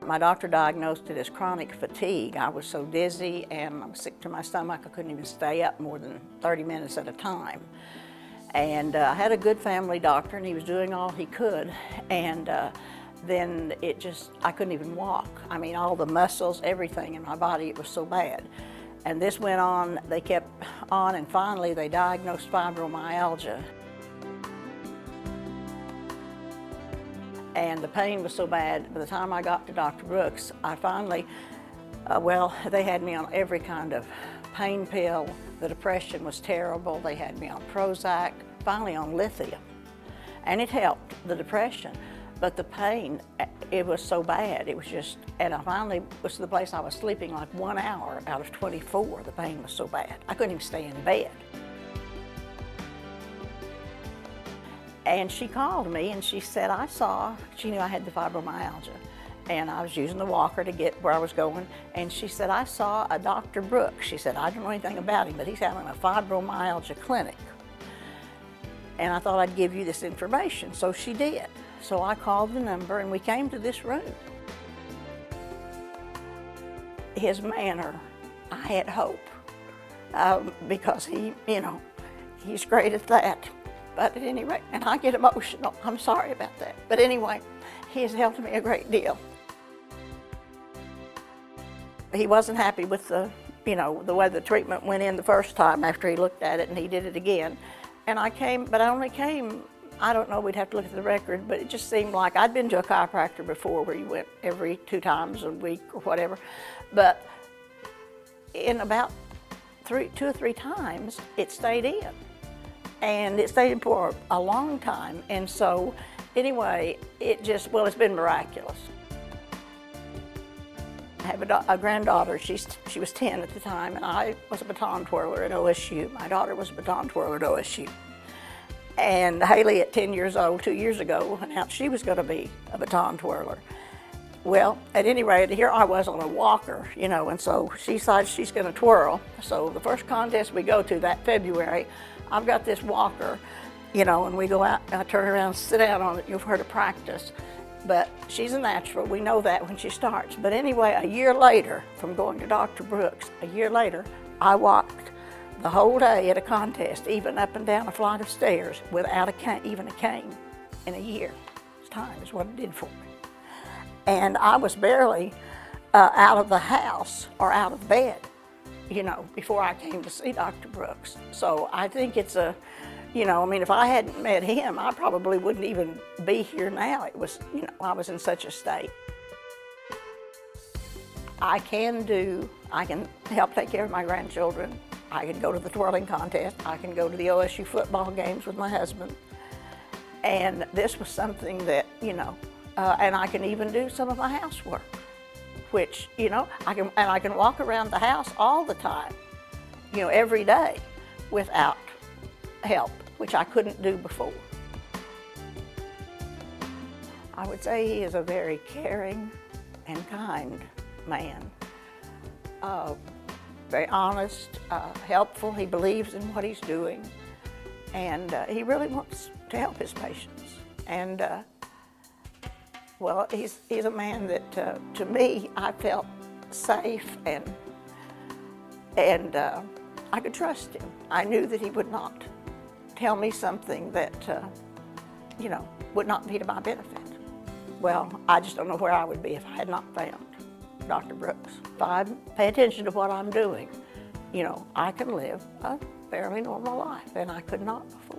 My doctor diagnosed it as chronic fatigue. I was so dizzy and I was sick to my stomach, I couldn't even stay up more than 30 minutes at a time. And I had a good family doctor and he was doing all he could. And then I couldn't even walk. I mean, all the muscles, everything in my body, it was so bad. And this went on, they kept on, and finally they diagnosed fibromyalgia. And the pain was so bad, by the time I got to Dr. Brooks, I finally, they had me on every kind of pain pill. The depression was terrible. They had me on Prozac, finally on lithium. And it helped the depression, but the pain, it was so bad. It was just, and I finally was to the place I was sleeping like 1 hour out of 24. The pain was so bad. I couldn't even stay in bed. And she called me and she said, she knew I had the fibromyalgia. And I was using the walker to get where I was going. And she said, I saw a Dr. Brooks. She said, I don't know anything about him, but he's having a fibromyalgia clinic. And I thought I'd give you this information. So she did. So I called the number and we came to this room. His manner, I had hope because he's great at that. But at any rate, and I get emotional, I'm sorry about that. But anyway, he has helped me a great deal. He wasn't happy with the way the treatment went in the first time after he looked at it, and he did it again. And I came, but I only came, I don't know, we'd have to look at the record, but it just seemed like I'd been to a chiropractor before where you went every 2 times a week or whatever. But in about 2 or 3 times, it stayed in. And it stayed for a long time. And so, anyway, it's been miraculous. I have a granddaughter. She was 10 at the time, and I was a baton twirler at OSU. My daughter was a baton twirler at OSU. And Haley, at 10 years old, 2 years ago, announced she was going to be a baton twirler. Well, at any rate, here I was on a walker, and so she decides she's going to twirl. So the first contest we go to that February, I've got this walker, and we go out, and I turn around, sit down on it. You've heard of practice. But she's a natural. We know that when she starts. But anyway, a year later, from going to Dr. Brooks, a year later, I walked the whole day at a contest, even up and down a flight of stairs, without even a cane in a year's time is what it did for me. And I was barely out of the house or out of bed, before I came to see Dr. Brooks. So I think it's if I hadn't met him, I probably wouldn't even be here now. It was, I was in such a state. I can help take care of my grandchildren. I can go to the twirling contest. I can go to the OSU football games with my husband. And this was something that, and I can even do some of my housework, which, I can walk around the house all the time, every day without help, which I couldn't do before. I would say he is a very caring and kind man. Very honest, helpful. He believes in what he's doing, and he really wants to help his patients. And he's a man that, to me, I felt safe and I could trust him. I knew that he would not tell me something that, would not be to my benefit. Well, I just don't know where I would be if I had not found Dr. Brooks. If I pay attention to what I'm doing, I can live a fairly normal life, and I could not before.